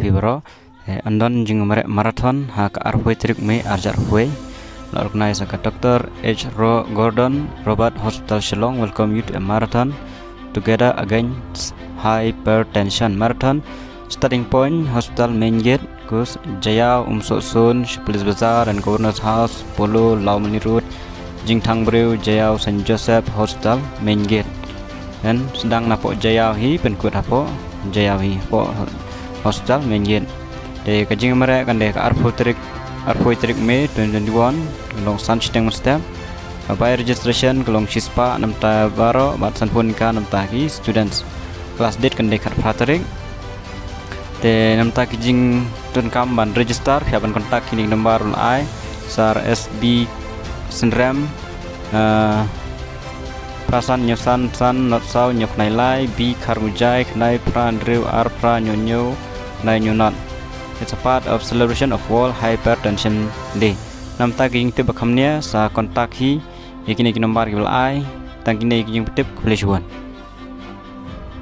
vibro andon jing marathon ha ka arhoi trik me arjar hoi organize ka Dr. H. Gordon Robert Hospital Shillong welcome you to a marathon together against hypertension marathon starting point hospital main gate Gus Jaya Sun Police Bazaar and Governor's House Polo Laumani Road Jingthang Brew Jaya St. Joseph Hospital main gate dan sedang napok Jaya hi penkut hapo Jaya hi po hospital main gate de kajing mereka kan de arpoi trik me 2021 long san chiteng step by registration kelong chispa namta baro bat san pun ka namta ki students class date kan de khat pratrik te namta kijing tun kam ban register hiaban kontak kini nomor ai sar SB senram prasan nyosan san not saw nyok nai lai b kharmujai nai pran rew ar pra nyonyo nai nyonot. It's a part of celebration of World Hypertension Day. Namta kijing te bakamnya sa kontak hi ikini ki nomor kibal ai tang kini kijing tip kulish one.